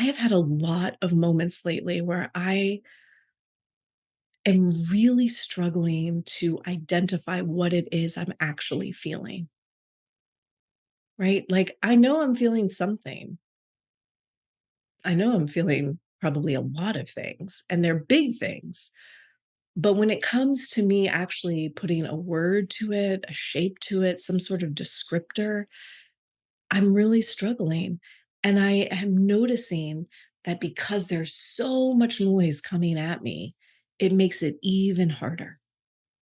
I have had a lot of moments lately where I am really struggling to identify what it is I'm actually feeling, right? Like, I know I'm feeling something. I know I'm feeling probably a lot of things, and they're big things. But when it comes to me actually putting a word to it, a shape to it, some sort of descriptor, I'm really struggling. And I am noticing that because there's so much noise coming at me, it makes it even harder.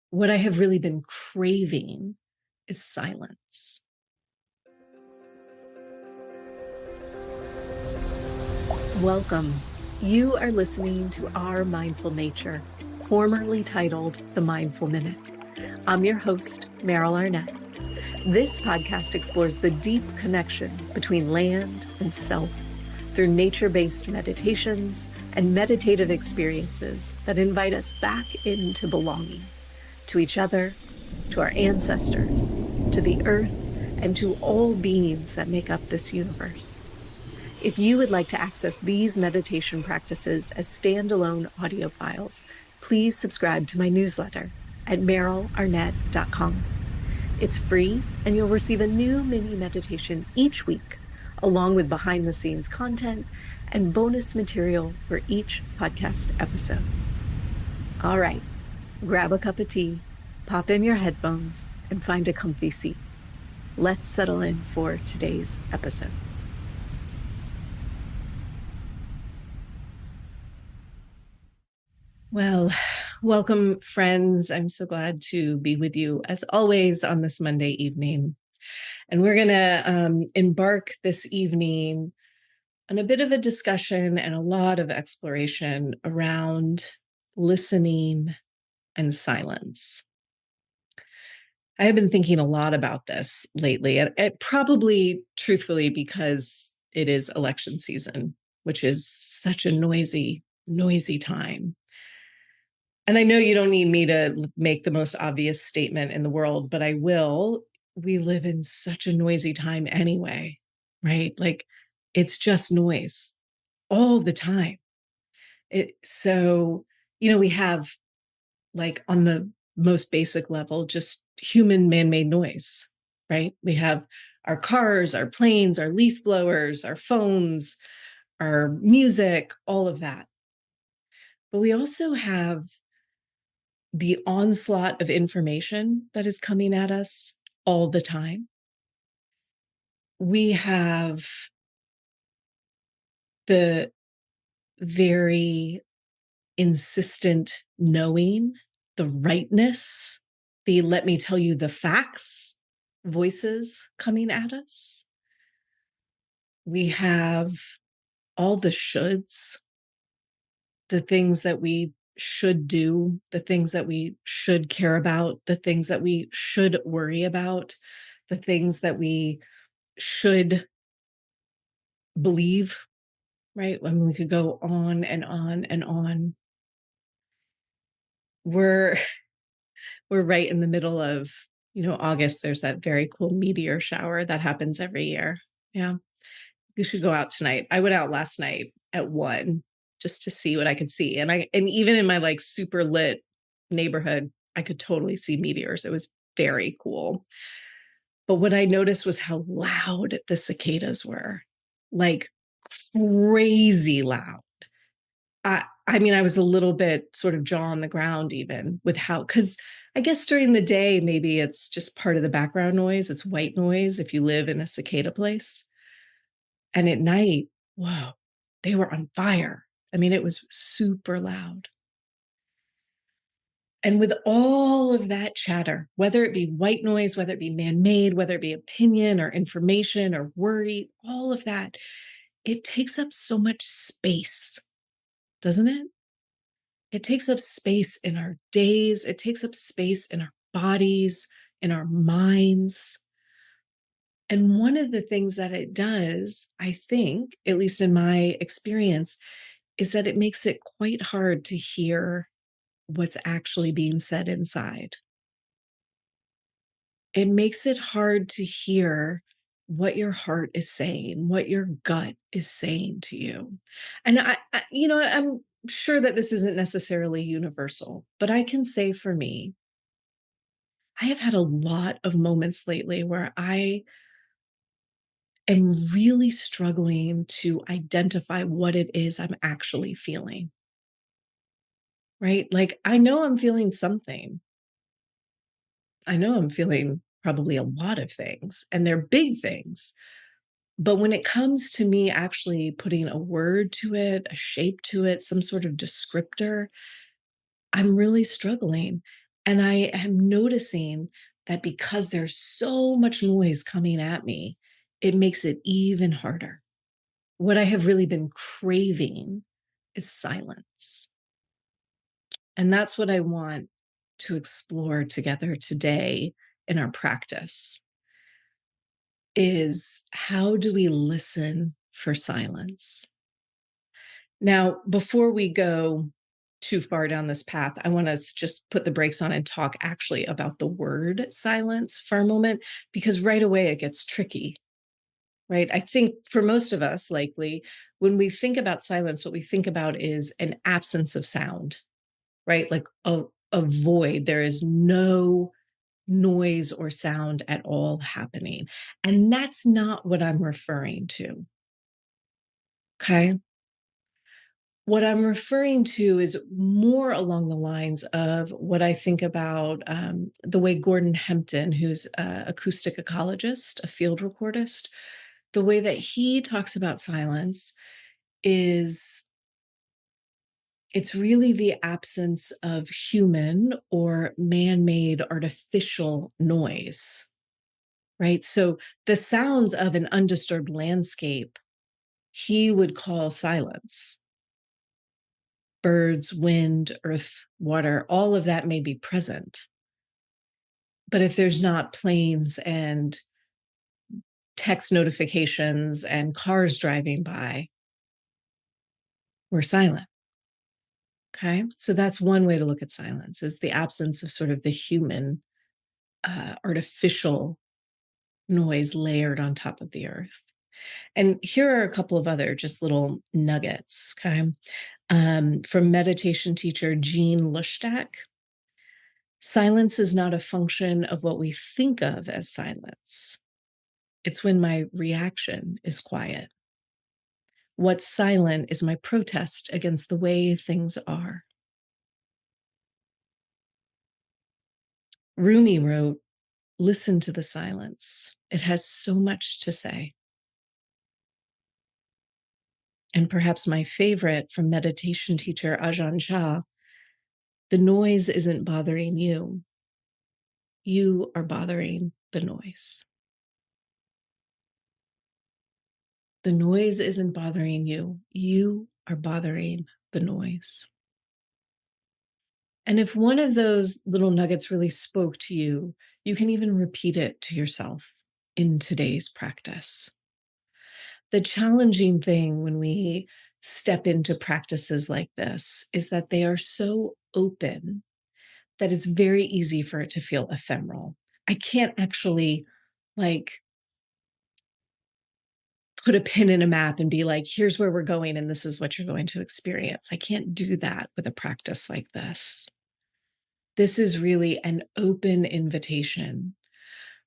What I have really been craving is silence. Welcome. You are listening to Our Mindful Nature, formerly titled The Mindful Minute. I'm your host, Meryl Arnett. This podcast explores the deep connection between land and self through nature-based meditations and meditative experiences that invite us back into belonging to each other, to our ancestors, to the earth, and to all beings that make up this universe. If you would like to access these meditation practices as standalone audio files, please subscribe to my newsletter at merylarnett.com. It's free, and you'll receive a new mini meditation each week, along with behind-the-scenes content and bonus material for each podcast episode. All right, grab a cup of tea, pop in your headphones, and find a comfy seat. Let's settle in for today's episode. Well, welcome, friends. I'm so glad to be with you, as always, on this Monday evening. And we're going to embark this evening on a bit of a discussion and a lot of exploration around listening and silence. I have been thinking a lot about this lately, and it probably, truthfully, because it is election season, which is such a noisy, noisy time. And I know you don't need me to make the most obvious statement in the world, but I will. We live in such a noisy time anyway, right? Like, it's just noise all the time. We have, like, on the most basic level, just human man-made noise, right? We have our cars, our planes, our leaf blowers, our phones, our music, all of that. But we also have the onslaught of information that is coming at us all the time. We have the very insistent knowing, the rightness, the let me tell you the facts voices coming at us. We have all the shoulds, the things that we should do, the things that we should care about, the things that we should worry about, the things that we should believe, right? I mean, we could go on and on and on. We're we're right in the middle of, August. There's that very cool meteor shower that happens every year. Yeah. You should go out tonight. I went out last night at 1 just to see what I could see. And even in my like super lit neighborhood, I could totally see meteors. It was very cool. But what I noticed was how loud the cicadas were. Like, crazy loud. I mean, I was a little bit sort of jaw on the ground even with how, because I guess during the day, maybe it's just part of the background noise. It's white noise if you live in a cicada place. And at night, whoa, they were on fire. I mean, it was super loud. And with all of that chatter, whether it be white noise, whether it be man-made, whether it be opinion or information or worry, all of that, it takes up so much space, doesn't it? It takes up space in our days. It takes up space in our bodies, in our minds. And one of the things that it does, I think, at least in my experience, is that it makes it quite hard to hear what's actually being said inside. It makes it hard to hear what your heart is saying, what your gut is saying to you. And I'm sure that this isn't necessarily universal, but I can say for me, I have had a lot of moments lately where I am really struggling to identify what it is I'm actually feeling, right? Like, I know I'm feeling something. I know I'm feeling probably a lot of things, and they're big things. But when it comes to me actually putting a word to it, a shape to it, some sort of descriptor, I'm really struggling. And I am noticing that because there's so much noise coming at me, it makes it even harder. What I have really been craving is silence. And that's what I want to explore together today in our practice is how do we listen for silence? Now, before we go too far down this path, I want us just put the brakes on and talk actually about the word silence for a moment, because right away it gets tricky, right? I think for most of us, likely, when we think about silence, what we think about is an absence of sound, right? Like a void. There is no noise or sound at all happening. And that's not what I'm referring to. Okay. What I'm referring to is more along the lines of what I think about the way Gordon Hempton, who's an acoustic ecologist, a field recordist, the way that he talks about silence is it's really the absence of human or man made artificial noise, right? So the sounds of an undisturbed landscape, he would call silence. Birds, wind, earth, water, all of that may be present. But if there's not planes and text notifications and cars driving by, we're silent. Okay. So that's one way to look at silence is the absence of sort of the human artificial noise layered on top of the earth. And here are a couple of other just little nuggets. Okay. From meditation teacher Jean Lushtak. Silence is not a function of what we think of as silence. It's when my reaction is quiet. What's silent is my protest against the way things are. Rumi wrote, listen to the silence. It has so much to say. And perhaps my favorite from meditation teacher Ajahn Chah, the noise isn't bothering you. You are bothering the noise. The noise isn't bothering you. You are bothering the noise. And if one of those little nuggets really spoke to you, you can even repeat it to yourself in today's practice. The challenging thing when we step into practices like this is that they are so open that it's very easy for it to feel ephemeral. I can't actually like put a pin in a map and be like, here's where we're going and this is what you're going to experience. I can't do that with a practice like this. This is really an open invitation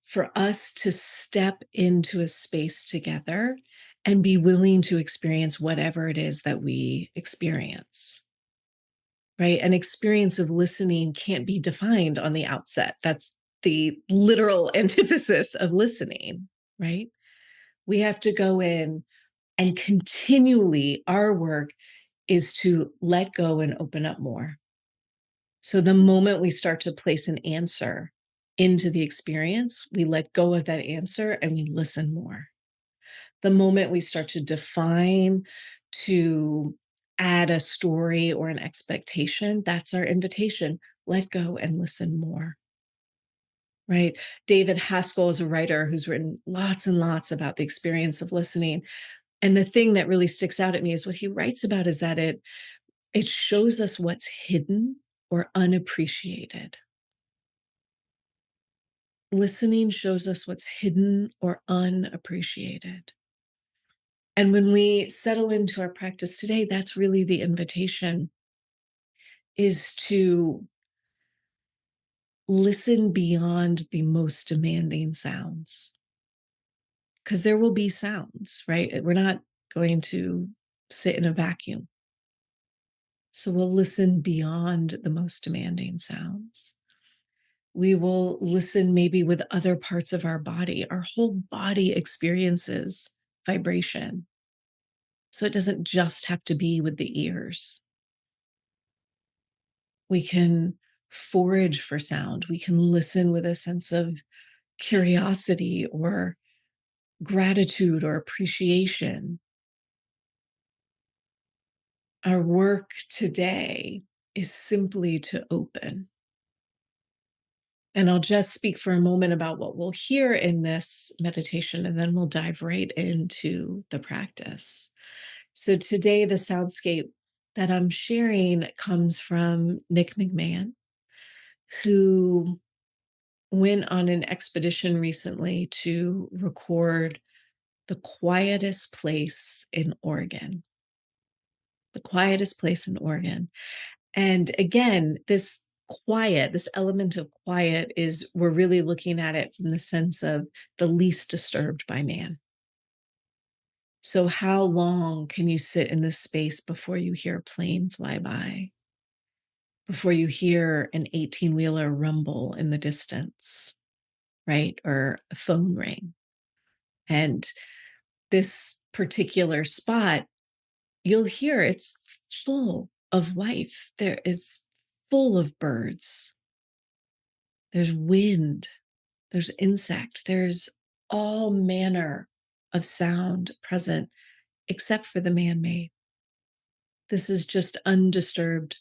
for us to step into a space together and be willing to experience whatever it is that we experience. Right? An experience of listening can't be defined on the outset. That's the literal antithesis of listening, right? We have to go in and continually, our work is to let go and open up more. So the moment we start to place an answer into the experience, we let go of that answer and we listen more. The moment we start to define, to add a story or an expectation, that's our invitation. Let go and listen more. Right? David Haskell is a writer who's written lots and lots about the experience of listening. And the thing that really sticks out at me is what he writes about is that it shows us what's hidden or unappreciated. listening shows us what's hidden or unappreciated. And when we settle into our practice today, that's really the invitation, is to listen beyond the most demanding sounds. Because there will be sounds, right? We're not going to sit in a vacuum. So we'll listen beyond the most demanding sounds. We will listen maybe with other parts of our body. Our whole body experiences vibration. So it doesn't just have to be with the ears. We can forage for sound. We can listen with a sense of curiosity or gratitude or appreciation. Our work today is simply to open. And I'll just speak for a moment about what we'll hear in this meditation, and then we'll dive right into the practice. So today, the soundscape that I'm sharing comes from Nick McMahan, who went on an expedition recently to record the quietest place in Oregon. The quietest place in Oregon. And again, this quiet, this element of quiet is, we're really looking at it from the sense of the least disturbed by man. So how long can you sit in this space before you hear a plane fly by? Before you hear an 18-wheeler rumble in the distance, right? Or a phone ring. And this particular spot, you'll hear it's full of life. There is full of birds. There's wind. There's insect. There's all manner of sound present, except for the man-made. This is just undisturbed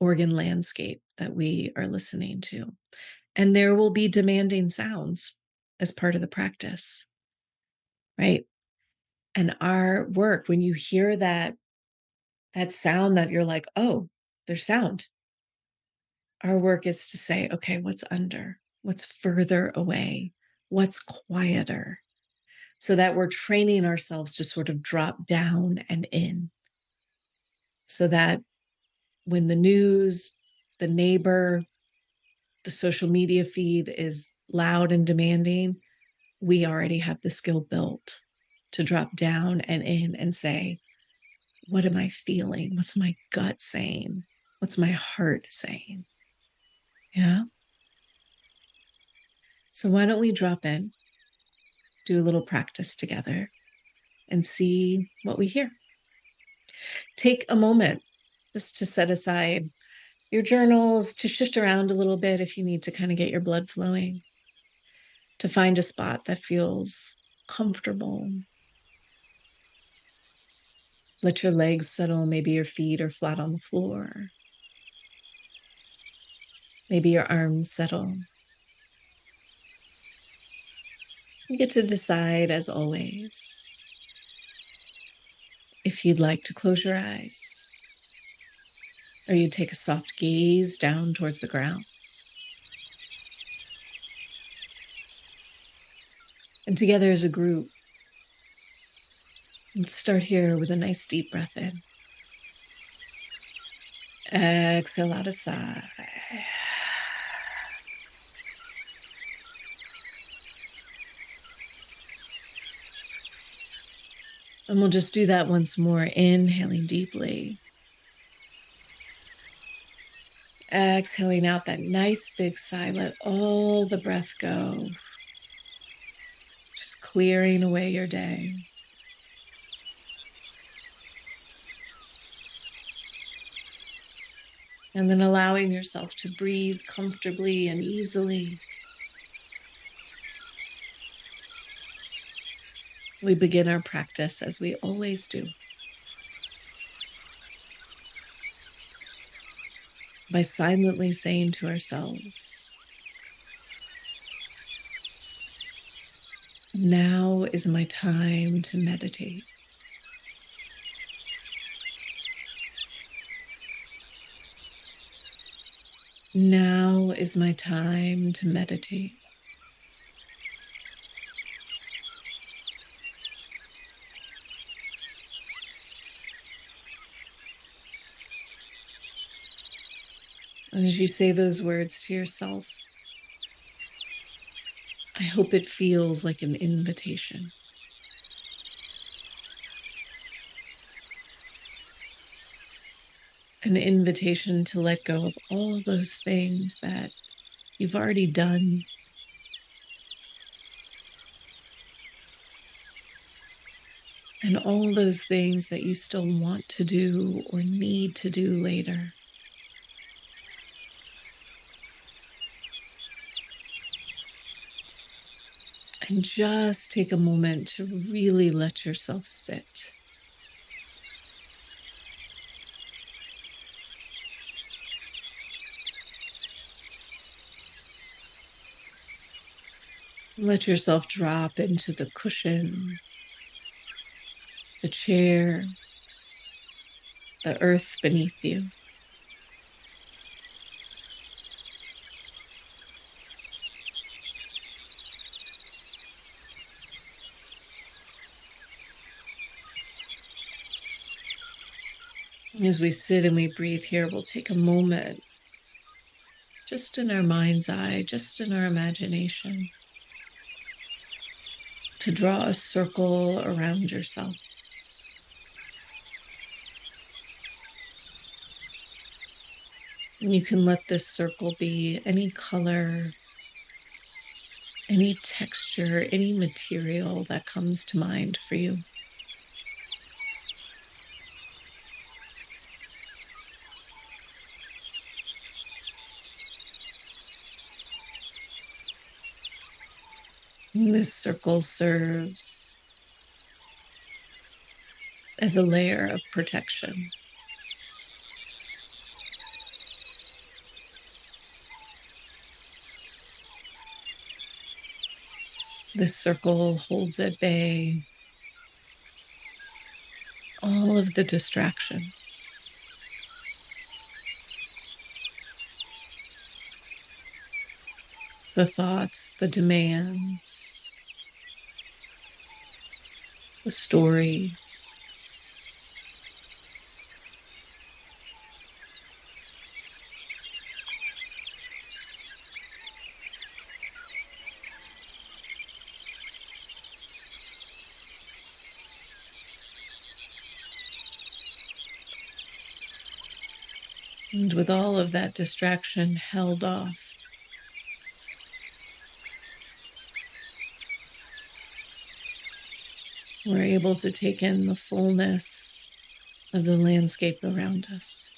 Oregon landscape that we are listening to. And there will be demanding sounds as part of the practice, right? And our work, when you hear that sound that you're like, oh, there's sound. Our work is to say, okay, what's under? What's further away? What's quieter? So that we're training ourselves to sort of drop down and in. So that when the news, the neighbor, the social media feed is loud and demanding, we already have the skill built to drop down and in and say, what am I feeling? What's my gut saying? What's my heart saying? Yeah. So why don't we drop in, do a little practice together, and see what we hear. Take a moment just to set aside your journals, to shift around a little bit if you need to kind of get your blood flowing, to find a spot that feels comfortable. Let your legs settle. Maybe your feet are flat on the floor. Maybe your arms settle. You get to decide, as always, if you'd like to close your eyes, or you take a soft gaze down towards the ground. And together as a group, let's start here with a nice deep breath in. Exhale out a sigh. And we'll just do that once more, inhaling deeply. Exhaling out that nice big sigh. Let all the breath go. Just clearing away your day. And then allowing yourself to breathe comfortably and easily. We begin our practice as we always do, by silently saying to ourselves, now is my time to meditate. Now is my time to meditate. And as you say those words to yourself, I hope it feels like an invitation. An invitation to let go of all those things that you've already done, and all those things that you still want to do or need to do later. And just take a moment to really let yourself sit. Let yourself drop into the cushion, the chair, the earth beneath you. As we sit and we breathe here, we'll take a moment, just in our mind's eye, just in our imagination, to draw a circle around yourself. And you can let this circle be any color, any texture, any material that comes to mind for you. And this circle serves as a layer of protection. This circle holds at bay all of the distractions. The thoughts, the demands, the stories. And with all of that distraction held off, we're able to take in the fullness of the landscape around us.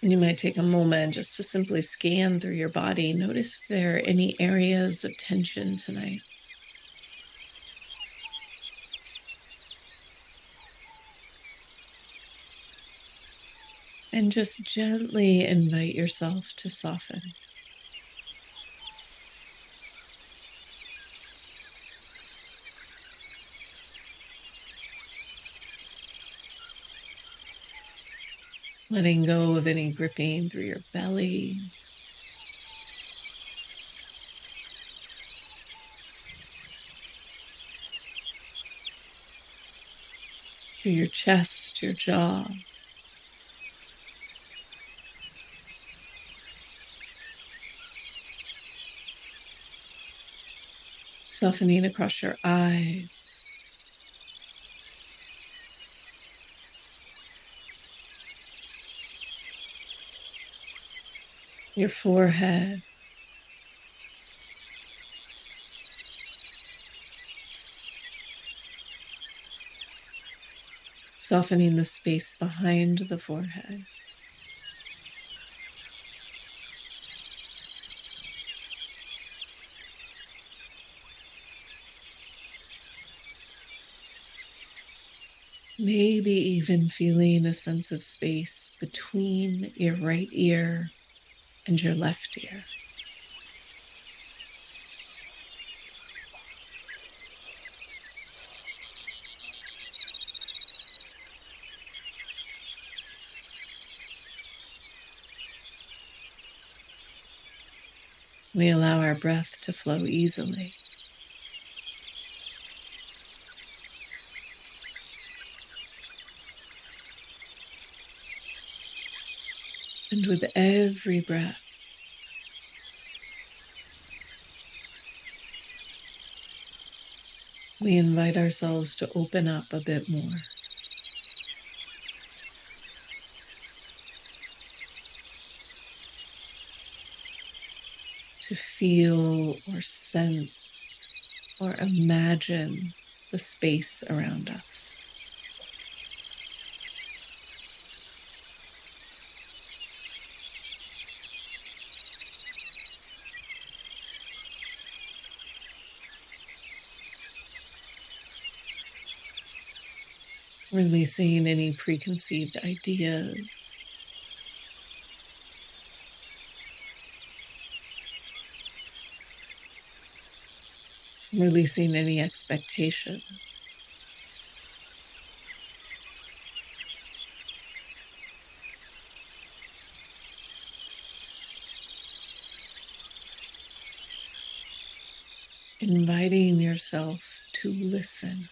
And you might take a moment just to simply scan through your body. Notice if there are any areas of tension tonight. And just gently invite yourself to soften. Letting go of any gripping through your belly. Through your chest, your jaw. Softening across your eyes. Your forehead. Softening the space behind the forehead. Maybe even feeling a sense of space between your right ear and your left ear. We allow our breath to flow easily. And with every breath, we invite ourselves to open up a bit more, to feel or sense or imagine the space around us. Releasing any preconceived ideas, releasing any expectation. Inviting yourself to listen.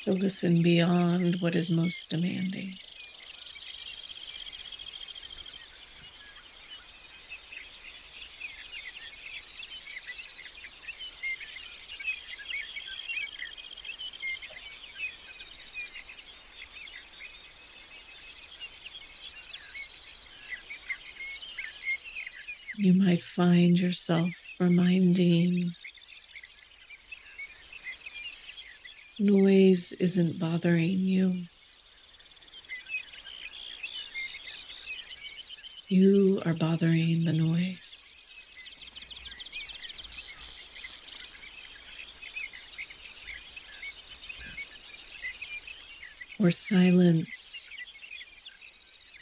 To listen beyond what is most demanding. You might find yourself reminding noise isn't bothering you. You are bothering the noise. Or silence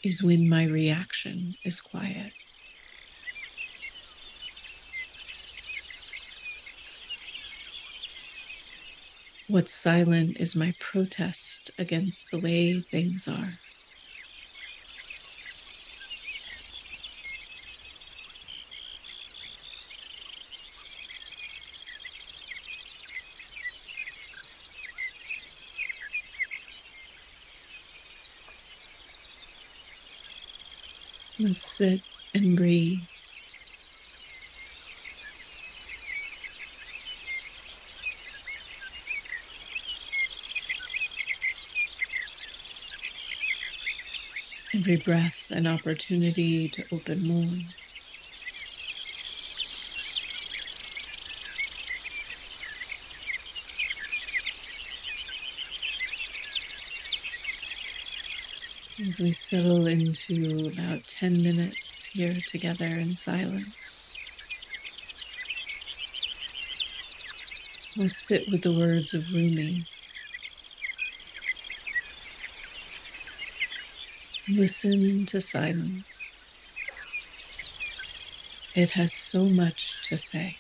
is when my reaction is quiet. What's silent is my protest against the way things are. Let's sit and breathe. Every breath an opportunity to open more. As we settle into about 10 minutes here together in silence, we'll sit with the words of Rumi. Listen to silence. It has so much to say.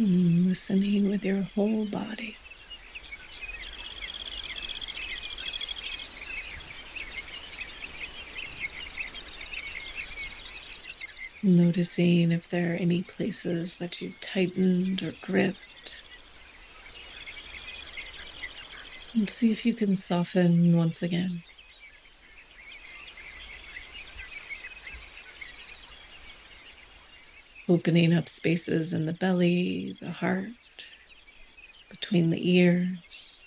Listening with your whole body. Noticing if there are any places that you've tightened or gripped. And see if you can soften once again. Opening up spaces in the belly, the heart, between the ears.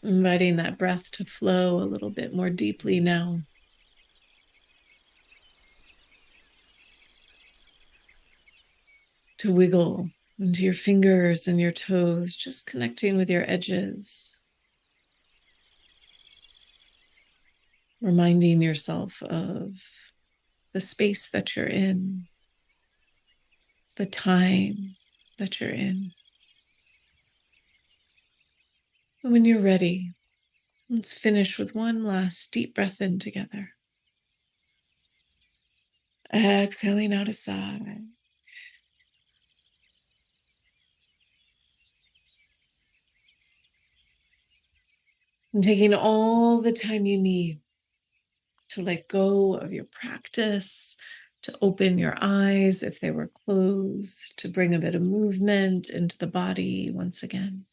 Inviting that breath to flow a little bit more deeply now. To wiggle into your fingers and your toes, just connecting with your edges. Reminding yourself of the space that you're in, the time that you're in. And when you're ready, let's finish with one last deep breath in together. Exhaling out a sigh. And taking all the time you need to let go of your practice, to open your eyes if they were closed, to bring a bit of movement into the body once again.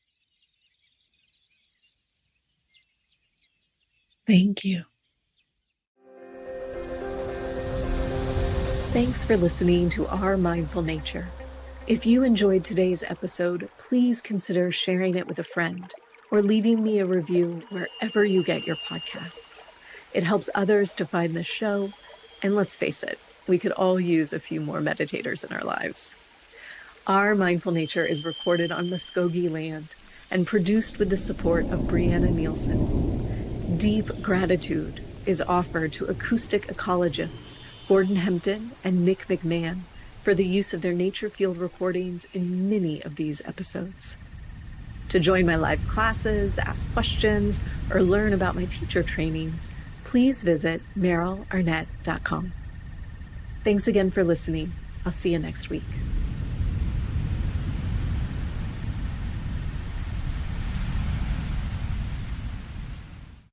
Thank you. Thanks for listening to Our Mindful Nature. If you enjoyed today's episode, please consider sharing it with a friend or leaving me a review wherever you get your podcasts. It helps others to find the show, and let's face it, we could all use a few more meditators in our lives. Our Mindful Nature is recorded on Muskogee land and produced with the support of Brianna Nielsen. Deep gratitude is offered to acoustic ecologists Gordon Hempton and Nick McMahan for the use of their nature field recordings in many of these episodes. To join my live classes, ask questions, or learn about my teacher trainings, please visit merylarnett.com. Thanks again for listening. I'll see you next week.